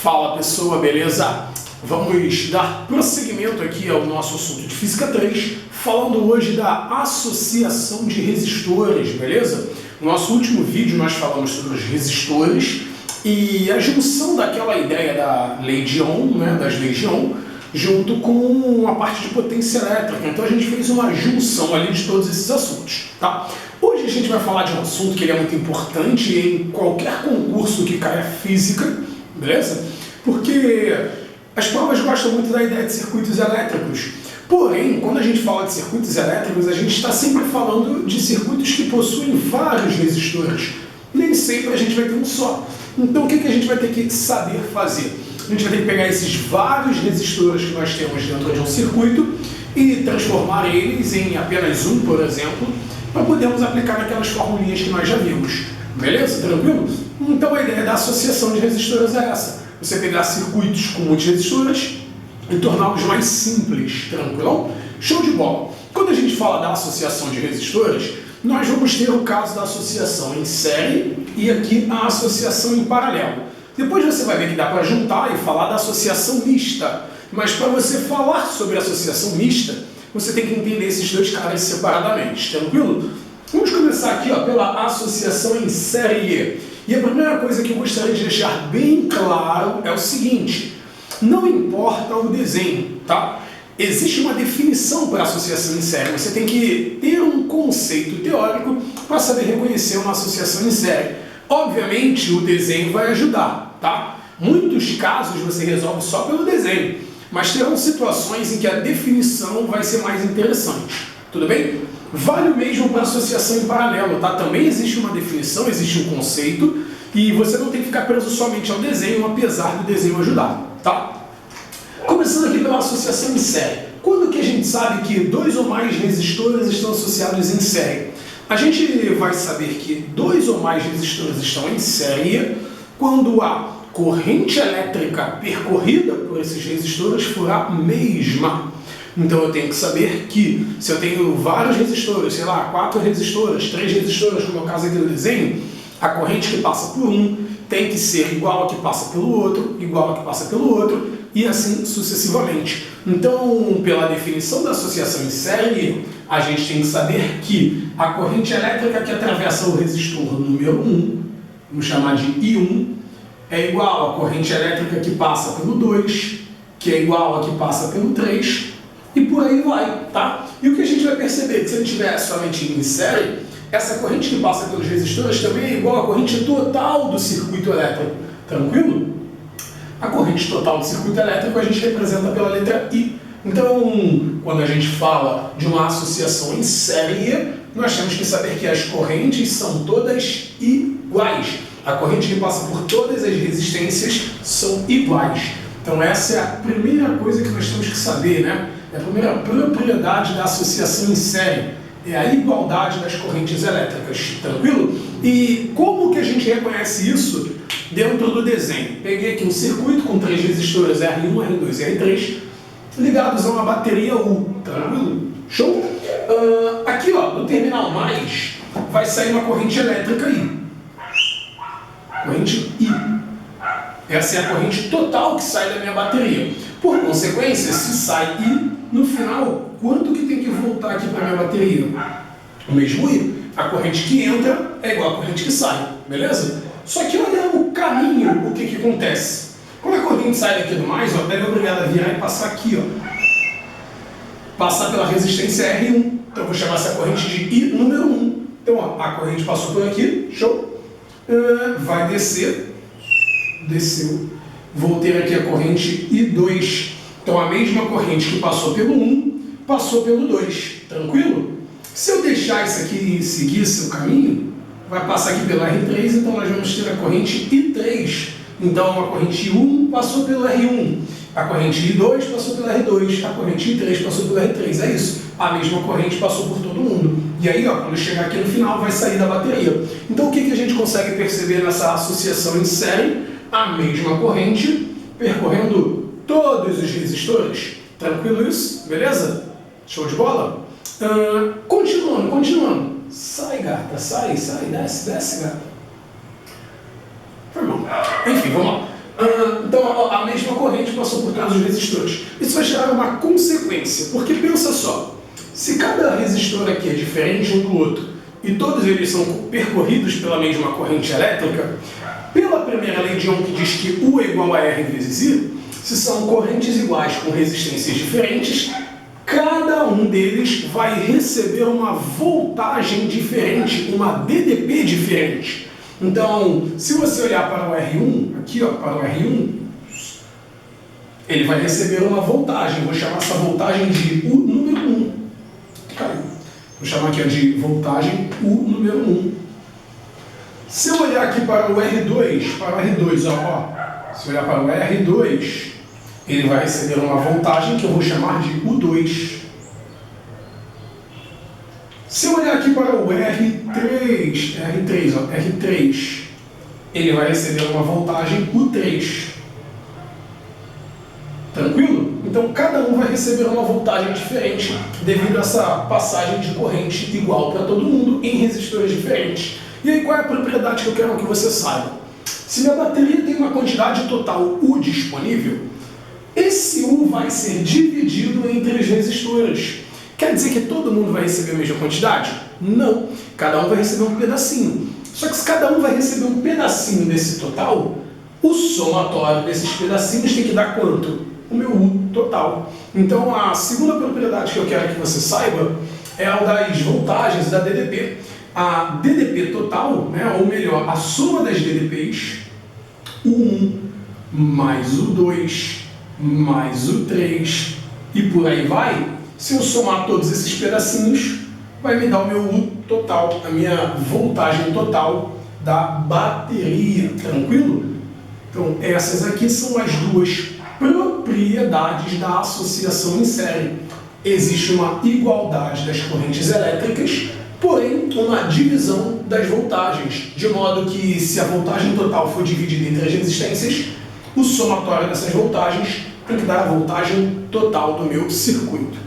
Fala pessoa, beleza? Vamos dar prosseguimento aqui ao nosso assunto de Física 3, falando hoje da associação de resistores, beleza? No nosso último vídeo nós falamos sobre os resistores e a junção daquela ideia da lei de Ohm, das leis de Ohm, junto com a parte de potência elétrica. Então a gente fez uma junção ali de todos esses assuntos, tá? Hoje a gente vai falar de um assunto que ele é muito importante em qualquer concurso que caia física, beleza? Porque as provas gostam muito da ideia de circuitos elétricos. Porém, quando a gente fala de circuitos elétricos, a gente está sempre falando de circuitos que possuem vários resistores. Nem sempre a gente vai ter um só. Então o que a gente vai ter que saber fazer? A gente vai ter que pegar esses vários resistores que nós temos dentro de um circuito e transformar eles em apenas um, por exemplo, para podermos aplicar naquelas formulinhas que nós já vimos. Beleza? Tranquilo? Então a ideia da associação de resistores é essa. Você pegar circuitos com muitos resistores e torná-los mais simples. Tranquilão? Show de bola! Quando a gente fala da associação de resistores, nós vamos ter o caso da associação em série e aqui a associação em paralelo. Depois você vai ver que dá para juntar e falar da associação mista. Mas para você falar sobre a associação mista, você tem que entender esses dois caras separadamente. Tranquilo? Vamos começar aqui pela associação em série. E a primeira coisa que eu gostaria de deixar bem claro é o seguinte: não importa o desenho, tá? Existe uma definição para associação em série. Você tem que ter um conceito teórico para saber reconhecer uma associação em série. Obviamente, o desenho vai ajudar, tá? Muitos casos você resolve só pelo desenho, mas terão situações em que a definição vai ser mais interessante. Tudo bem? Vale o mesmo para associação em paralelo, tá? Também existe uma definição, existe um conceito, e você não tem que ficar preso somente ao desenho, apesar do desenho ajudar, tá? Começando aqui pela associação em série. Quando que a gente sabe que dois ou mais resistores estão associados em série? A gente vai saber que dois ou mais resistores estão em série quando a corrente elétrica percorrida por esses resistores for a mesma. Então eu tenho que saber que se eu tenho vários resistores, sei lá, 4 resistores, 3 resistores, como é o caso aqui do desenho, a corrente que passa por um tem que ser igual a que passa pelo outro, igual a que passa pelo outro, e assim sucessivamente. Então, pela definição da associação em série, a gente tem que saber que a corrente elétrica que atravessa o resistor número 1, vamos chamar de I1, é igual à corrente elétrica que passa pelo 2, que é igual a que passa pelo 3, e por aí vai, tá? E o que a gente vai perceber? Que se a gente tiver somente em série, essa corrente que passa pelos resistores também é igual à corrente total do circuito elétrico. Tranquilo? A corrente total do circuito elétrico a gente representa pela letra I. Então, quando a gente fala de uma associação em série, nós temos que saber que as correntes são todas iguais. A corrente que passa por todas as resistências são iguais. Então essa é a primeira coisa que nós temos que saber, né? É a primeira propriedade da associação em série. É a igualdade das correntes elétricas, tranquilo? E como que a gente reconhece isso dentro do desenho? Peguei aqui um circuito com 3 resistores R1, R2 e R3 ligados a uma bateria U, tranquilo? Show? Aqui, no terminal mais, vai sair uma corrente elétrica I. Corrente I. Essa é a corrente total que sai da minha bateria. Por consequência, se sai I, no final, quanto que tem que voltar aqui para a minha bateria? O mesmo I. A corrente que entra é igual à corrente que sai, beleza? Só que olha o caminho, o que acontece. Quando a corrente sai daqui do mais, ela é obrigada a virar e passar aqui, passar pela resistência R1. Então eu vou chamar essa corrente de I número 1. Então a corrente passou por aqui, show? Vai descer, desceu. Vou ter aqui a corrente I2. Então a mesma corrente que passou pelo 1, passou pelo 2. Tranquilo? Se eu deixar isso aqui seguir seu caminho, vai passar aqui pelo R3, então nós vamos ter a corrente I3. Então a corrente I1 passou pelo R1, a corrente I2 passou pelo R2, a corrente I3 passou pelo R3. É isso. A mesma corrente passou por todo mundo. E aí, quando chegar aqui no final, vai sair da bateria. Então o que a gente consegue perceber nessa associação em série? A mesma corrente percorrendo todos os resistores. Tranquilo isso? Beleza? Show de bola? Continuando. Sai, gata. Sai. Desce, gata. Foi mal. Enfim, vamos lá. Então, corrente passou por todos os resistores. Isso vai gerar uma consequência, porque pensa só, se cada resistor aqui é diferente um do outro e todos eles são percorridos pela mesma corrente elétrica, pela primeira lei de Ohm que diz que U é igual a R vezes I, se são correntes iguais com resistências diferentes, cada um deles vai receber uma voltagem diferente, uma DDP diferente. Então, se você olhar para o R1, aqui ó, para o R1, ele vai receber uma voltagem. Vou chamar essa voltagem de U número 1. Caiu. Vou chamar aqui ó, de voltagem U número 1. Se eu olhar aqui para o R2, ó, se eu olhar para o R2, ele vai receber uma voltagem que eu vou chamar de U2. Se eu olhar aqui para o R3, ele vai receber uma voltagem U3. Tranquilo? Então cada um vai receber uma voltagem diferente devido a essa passagem de corrente igual para todo mundo em resistores diferentes. E aí qual é a propriedade que eu quero que você saiba? Se minha bateria tem uma quantidade total U disponível, esse U vai ser dividido entre os resistores. Quer dizer que todo mundo vai receber a mesma quantidade? Não. Cada um vai receber um pedacinho. Só que se cada um vai receber um pedacinho desse total, o somatório desses pedacinhos tem que dar quanto? O meu U total. Então a segunda propriedade que eu quero que você saiba é a das voltagens da DDP. A DDP total, né, ou melhor, a soma das DDPs, U1 mais U2 mais U3 e por aí vai, se eu somar todos esses pedacinhos, vai me dar o meu U total, a minha voltagem total da bateria, tranquilo? Então essas aqui são as duas propriedades da associação em série. Existe uma igualdade das correntes elétricas, porém uma divisão das voltagens, de modo que se a voltagem total for dividida entre as resistências, o somatório dessas voltagens tem que dar a voltagem total do meu circuito.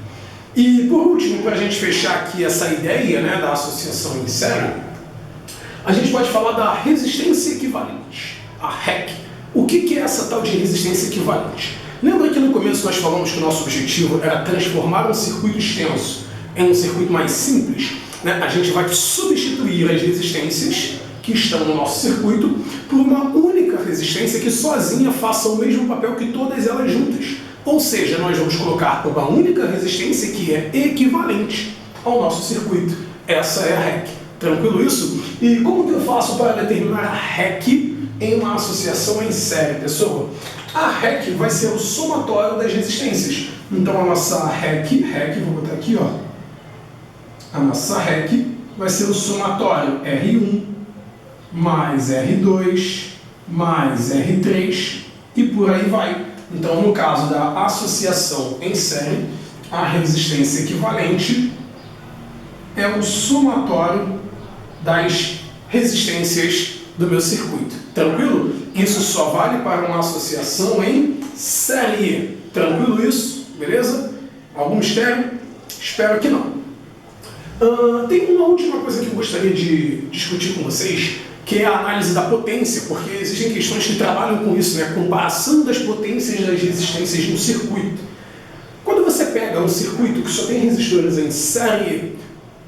E por último, para a gente fechar aqui essa ideia, né, da associação em série, a gente pode falar da resistência equivalente, a REC. O que é essa tal de resistência equivalente? Lembra que no começo nós falamos que o nosso objetivo era transformar um circuito extenso em um circuito mais simples? Né? A gente vai substituir as resistências que estão no nosso circuito por uma única resistência que sozinha faça o mesmo papel que todas elas juntas. Ou seja, nós vamos colocar uma única resistência que é equivalente ao nosso circuito. Essa é a REC. Tranquilo isso? E como que eu faço para determinar a REC em uma associação em série, pessoal? A REC vai ser o somatório das resistências. Então a nossa REC, vou botar aqui, ó. A nossa REC vai ser o somatório R1 mais R2 mais R3 e por aí vai. Então, no caso da associação em série, a resistência equivalente é o somatório das resistências do meu circuito. Tranquilo? Isso só vale para uma associação em série. Tranquilo isso? Beleza? Algum mistério? Espero que não. Tem uma última coisa que eu gostaria de discutir com vocês, que é a análise da potência, porque existem questões que trabalham com isso, né? Comparação das potências das resistências no circuito. Quando você pega um circuito que só tem resistores em série,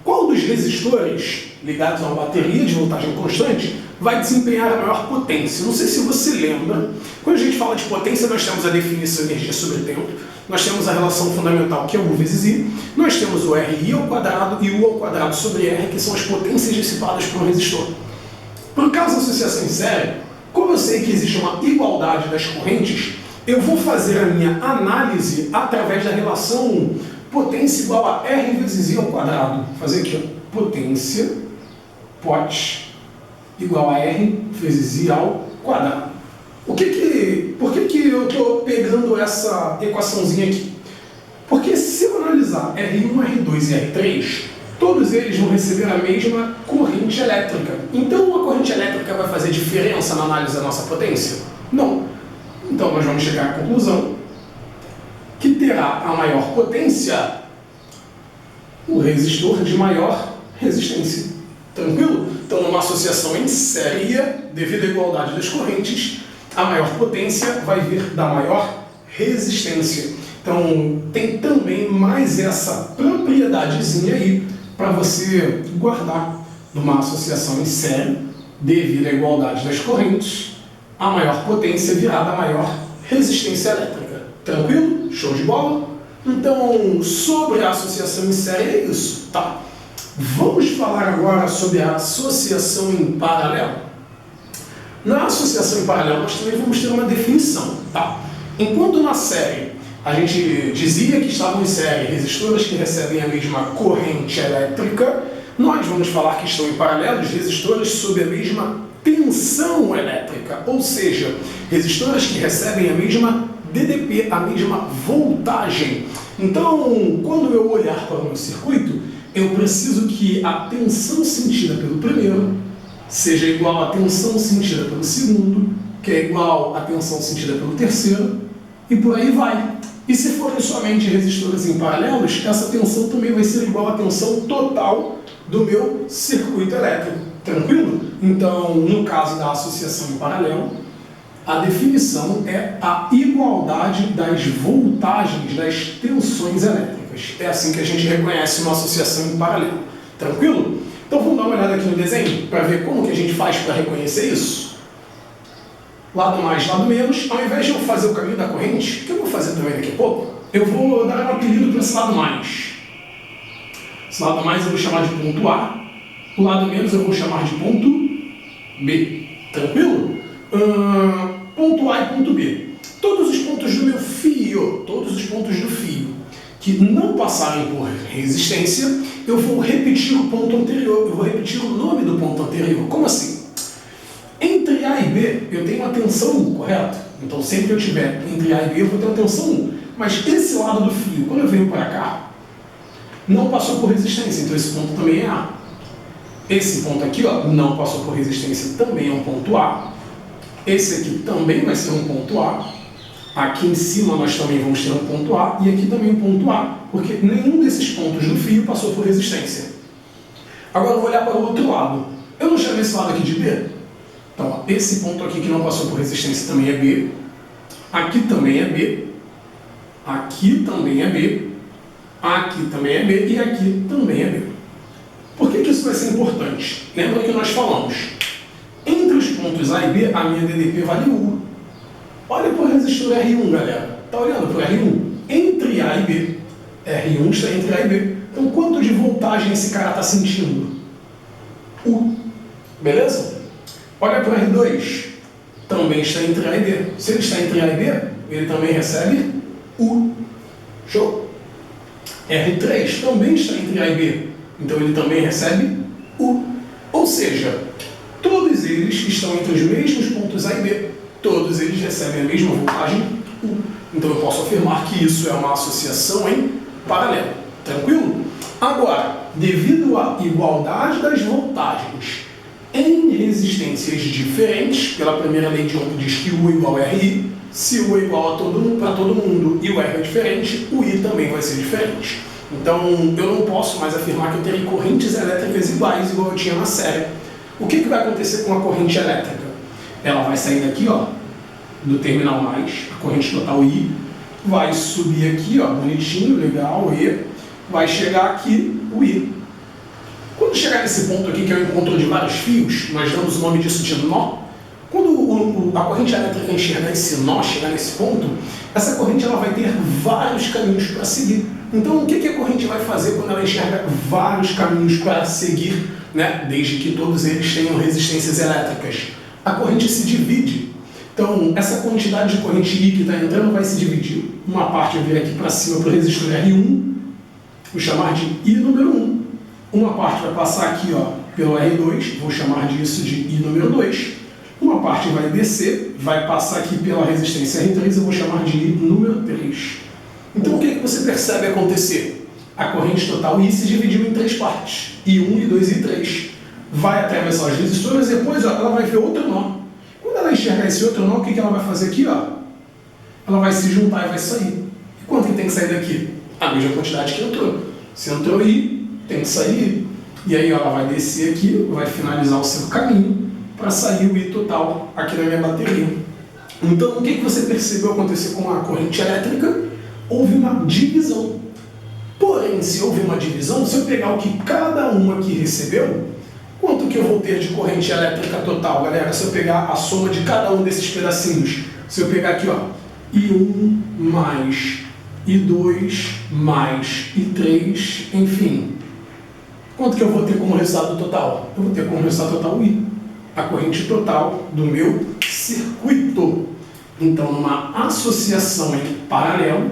qual dos resistores ligados a uma bateria de voltagem constante vai desempenhar a maior potência? Não sei se você lembra, quando a gente fala de potência, nós temos a definição de energia sobre tempo, nós temos a relação fundamental que é U vezes I, nós temos o RI ao quadrado e U ao quadrado sobre R, que são as potências dissipadas por um resistor. Por causa da associação em série, como eu sei que existe uma igualdade das correntes, eu vou fazer a minha análise através da relação potência igual a R vezes I ao quadrado. Vou fazer aqui, ó, potência, pot, igual a R vezes I ao quadrado. Por que eu estou pegando essa equaçãozinha aqui? Porque se eu analisar R1, R2 e R3, todos eles vão receber a mesma corrente elétrica. Então a corrente elétrica vai fazer diferença na análise da nossa potência? Não. Então nós vamos chegar à conclusão que terá a maior potência o resistor de maior resistência. Tranquilo? Então numa associação em série, devido à igualdade das correntes, a maior potência vai vir da maior resistência. Então, tem também mais essa propriedadezinha aí para você guardar numa associação em série, devido à igualdade das correntes, a maior potência virada a maior resistência elétrica. Tranquilo? Show de bola? Então, sobre a associação em série é isso, tá? Vamos falar agora sobre a associação em paralelo. Na associação em paralelo, nós também vamos ter uma definição, tá? Enquanto na série a gente dizia que estavam em série resistores que recebem a mesma corrente elétrica, nós vamos falar que estão em paralelo os resistores sob a mesma tensão elétrica, ou seja, resistores que recebem a mesma DDP, a mesma voltagem. Então, quando eu olhar para o meu circuito, eu preciso que a tensão sentida pelo primeiro seja igual à tensão sentida pelo segundo, que é igual à tensão sentida pelo terceiro, e por aí vai. E se forem somente resistores em paralelos, essa tensão também vai ser igual à tensão total do meu circuito elétrico. Tranquilo? Então, no caso da associação em paralelo, a definição é a igualdade das voltagens das tensões elétricas. É assim que a gente reconhece uma associação em paralelo. Tranquilo? Então vamos dar uma olhada aqui no desenho para ver como que a gente faz para reconhecer isso. Lado mais, lado menos. Ao invés de eu fazer o caminho da corrente, que eu vou fazer também daqui a pouco, eu vou dar um apelido para esse lado mais. Esse lado mais eu vou chamar de ponto A. O lado menos eu vou chamar de ponto B. Tranquilo? Ponto A e ponto B. Todos os pontos do meu fio, todos os pontos do fio que não passarem por resistência, eu vou repetir o ponto anterior, eu vou repetir o nome do ponto anterior. Como assim? Entre A e B, eu tenho uma tensão 1, correto? Então, sempre que eu tiver entre A e B, eu vou ter uma tensão 1. Mas esse lado do fio, quando eu venho para cá, não passou por resistência, então esse ponto também é A. Esse ponto aqui, ó, não passou por resistência, também é um ponto A. Esse aqui também vai ser um ponto A. Aqui em cima nós também vamos ter um ponto A e aqui também um ponto A, porque nenhum desses pontos do fio passou por resistência. Agora eu vou olhar para o outro lado. Eu não chamei esse lado aqui de B? Então, ó, esse ponto aqui que não passou por resistência também é B. Aqui também é B. Aqui também é B. Aqui também é B. E aqui também é B. Por que isso vai ser importante? Lembra que nós falamos? Entre os pontos A e B, a minha DDP vale U. Olha para o resistor R1, galera. Está olhando para o R1? Entre A e B. R1 está entre A e B. Então, quanto de voltagem esse cara está sentindo? U. Beleza? Olha para o R2. Também está entre A e B. Se ele está entre A e B, ele também recebe U. Show? R3 também está entre A e B. Então, ele também recebe U. Ou seja, todos eles estão entre os mesmos pontos A e B. Todos eles recebem a mesma voltagem U. Então eu posso afirmar que isso é uma associação em paralelo. Tranquilo? Agora, devido à igualdade das voltagens em resistências diferentes, pela primeira lei de Ohm diz que U é igual a RI, se U é igual para todo mundo e o R é diferente, o I também vai ser diferente. Então eu não posso mais afirmar que eu terei correntes elétricas iguais, igual eu tinha na série. O que vai acontecer com a corrente elétrica? Ela vai sair daqui, ó, do terminal mais, a corrente total I, vai subir aqui, ó, bonitinho, legal, E, vai chegar aqui, o I. Quando chegar nesse ponto aqui, que é o encontro de vários fios, nós damos o nome disso de nó. Quando a corrente elétrica enxergar esse nó, chegar nesse ponto, essa corrente ela vai ter vários caminhos para seguir. Então, o que a corrente vai fazer quando ela enxerga vários caminhos para seguir, né? Desde que todos eles tenham resistências elétricas? A corrente se divide. Então, essa quantidade de corrente I que está entrando vai se dividir. Uma parte vai vir aqui para cima para o resistor R1, vou chamar de I número 1. Uma parte vai passar aqui, ó, pelo R2, vou chamar disso de I número 2. Uma parte vai descer, vai passar aqui pela resistência R3, eu vou chamar de I número 3. Então, o que você percebe acontecer? A corrente total I se dividiu em três partes, I1, I2 e I3. Vai atravessar os resistores e depois, ó, ela vai ver outro nó. Quando ela enxergar esse outro nó, o que ela vai fazer aqui? Ó? Ela vai se juntar e vai sair. E quanto que tem que sair daqui? A mesma quantidade que entrou. Se entrou I, tem que sair. E aí ela vai descer aqui, vai finalizar o seu caminho para sair o I total aqui na minha bateria. Então, o que você percebeu acontecer com a corrente elétrica? Houve uma divisão. Porém, se houve uma divisão, se eu pegar o que cada uma aqui recebeu, quanto que eu vou ter de corrente elétrica total, galera? Se eu pegar a soma de cada um desses pedacinhos, se eu pegar aqui, ó, I1 mais I2 mais I3, enfim, quanto que eu vou ter como resultado total? Eu vou ter como resultado total I, a corrente total do meu circuito. Então, numa associação em paralelo,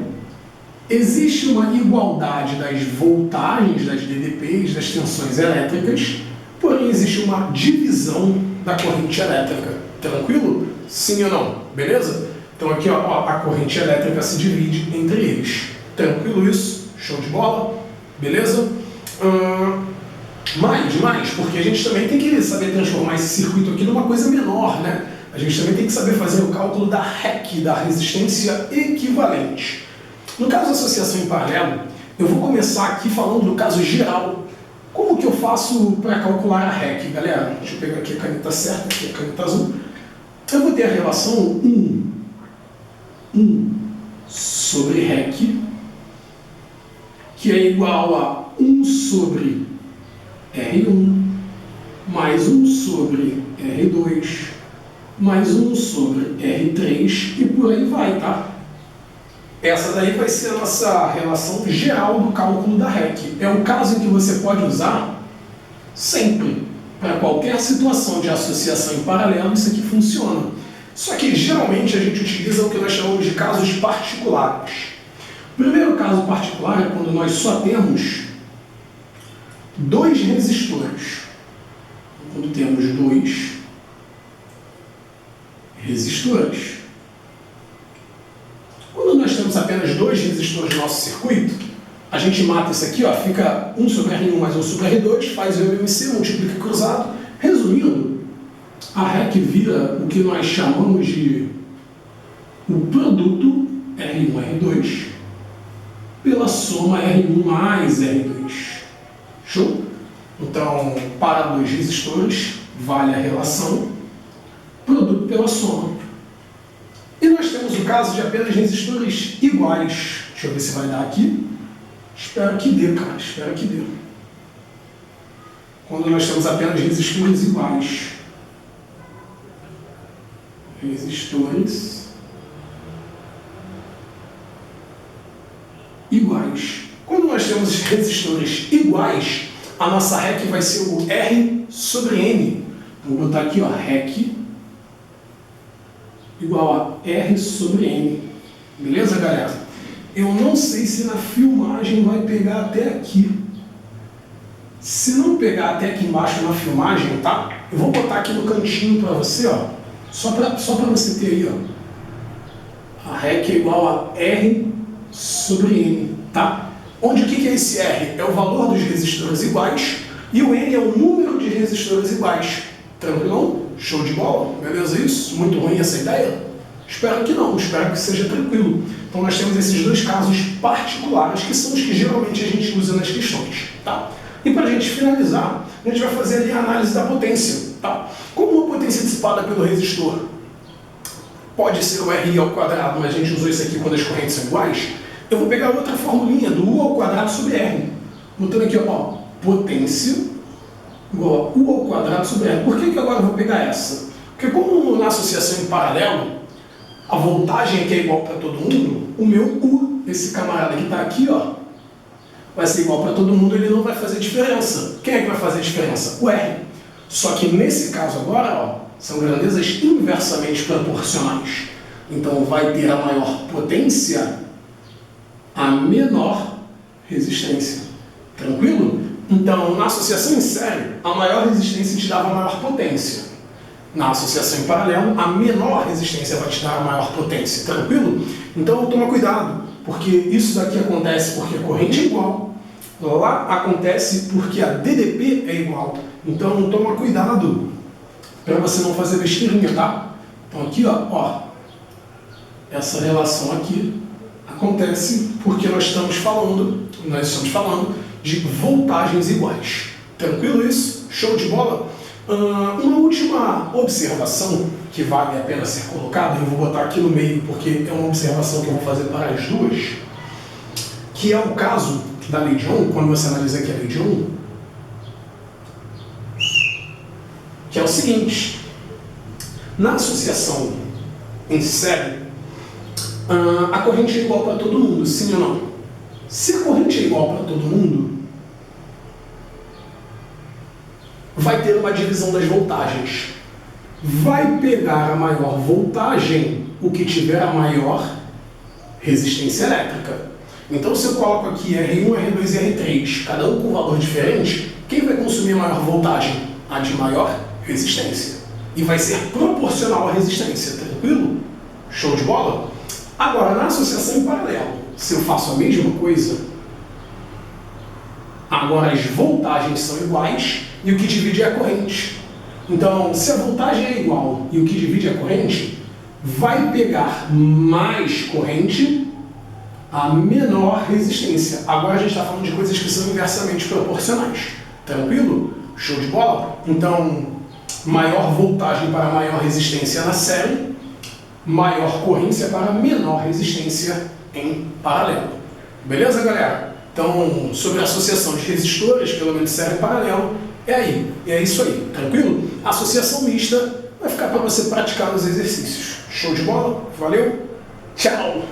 existe uma igualdade das voltagens, das DDPs, das tensões elétricas, porém existe uma divisão da corrente elétrica. Tranquilo? Sim ou não? Beleza? Então aqui ó, a corrente elétrica se divide entre eles. Tranquilo isso? Show de bola? Beleza? Mais, porque a gente também tem que saber transformar esse circuito aqui numa coisa menor, né? A gente também tem que saber fazer o cálculo da REC, da resistência equivalente. No caso da associação em paralelo, eu vou começar aqui falando do caso geral. Como que eu faço para calcular a REC, galera? Deixa eu pegar aqui a caneta certa, aqui a caneta azul. Eu vou ter a relação 1 sobre REC, que é igual a 1 sobre R1, mais 1 sobre R2, mais 1 sobre R3 e por aí vai, tá? Essa daí vai ser a nossa relação geral do cálculo da REC. É um caso em que você pode usar sempre. Para qualquer situação de associação em paralelo, isso aqui funciona. Só que geralmente a gente utiliza o que nós chamamos de casos particulares. O primeiro caso particular é quando nós só temos dois resistores. Quando temos dois resistores. Quando nós temos apenas dois resistores no nosso circuito, a gente mata isso aqui, ó, fica 1 sobre R1 mais 1 sobre R2, faz o MMC, multiplica cruzado. Resumindo, a REC vira o que nós chamamos de o produto R1-R2 pela soma R1 mais R2. Show? Então, para dois resistores, vale a relação produto pela soma. E nós temos o caso de apenas resistores iguais. Deixa eu ver se vai dar aqui. Espero que dê, cara. Espero que dê. Quando nós temos apenas resistores iguais. Resistores iguais. Quando nós temos resistores iguais, a nossa REC vai ser o R sobre N. Vou botar aqui, ó, REC igual a R sobre N. Beleza, galera? Eu não sei se na filmagem vai pegar até aqui. Se não pegar até aqui embaixo na filmagem, tá? Eu vou botar aqui no cantinho para você, ó. Só para você ter aí, ó. A REC é igual a R sobre N, tá? Onde o que é esse R? É o valor dos resistores iguais e o N é o número de resistores iguais. Tranquilão? Show de bola? Beleza isso? Muito ruim essa ideia? Espero que não, espero que seja tranquilo. Então nós temos esses dois casos particulares que são os que geralmente a gente usa nas questões, tá? E para a gente finalizar, a gente vai fazer ali a análise da potência, tá? Como uma potência dissipada pelo resistor pode ser o RI ao quadrado, mas a gente usou isso aqui quando as correntes são iguais, eu vou pegar outra formulinha do U ao quadrado sobre R. Botando aqui, ó, potência igual a U ao quadrado sobre R. Por que agora eu vou pegar essa? Porque como na associação em paralelo, a voltagem aqui é igual para todo mundo, o meu U, esse camarada que está aqui, ó, vai ser igual para todo mundo, ele não vai fazer diferença. Quem é que vai fazer diferença? O R. Só que nesse caso agora, ó, são grandezas inversamente proporcionais. Então vai ter a maior potência, a menor resistência. Tranquilo? Então, na associação em série, a maior resistência te dava a maior potência. Na associação em paralelo, a menor resistência vai te dar a maior potência. Tranquilo? Então, toma cuidado, porque isso daqui acontece porque a corrente é igual. Lá acontece porque a DDP é igual. Então, toma cuidado para você não fazer besteirinha, tá? Então, aqui, ó, essa relação aqui acontece porque nós estamos falando de voltagens iguais. Tranquilo isso? Show de bola? Uma última observação que vale a pena ser colocada, eu vou botar aqui no meio porque é uma observação que eu vou fazer para as duas, que é o caso da lei de Ohm, quando você analisa aqui a lei de Ohm, que é o seguinte: na associação em série, a corrente é igual para todo mundo, sim ou não? Se a corrente é igual para todo mundo, vai ter uma divisão das voltagens. Vai pegar a maior voltagem o que tiver a maior resistência elétrica. Então, se eu coloco aqui R1, R2 e R3, cada um com valor diferente, quem vai consumir a maior voltagem? A de maior resistência. E vai ser proporcional à resistência, tranquilo? Show de bola? Agora, na associação em paralelo, se eu faço a mesma coisa, agora as voltagens são iguais e o que divide é a corrente. Então, se a voltagem é igual e o que divide é a corrente, vai pegar mais corrente a menor resistência. Agora a gente está falando de coisas que são inversamente proporcionais. Tranquilo? Show de bola? Então, maior voltagem para maior resistência na série, maior corrência para menor resistência em paralelo. Beleza, galera? Então, sobre a associação de resistores, pelo menos série e paralelo, é isso aí, tranquilo? A associação mista vai ficar para você praticar nos exercícios. Show de bola? Valeu? Tchau!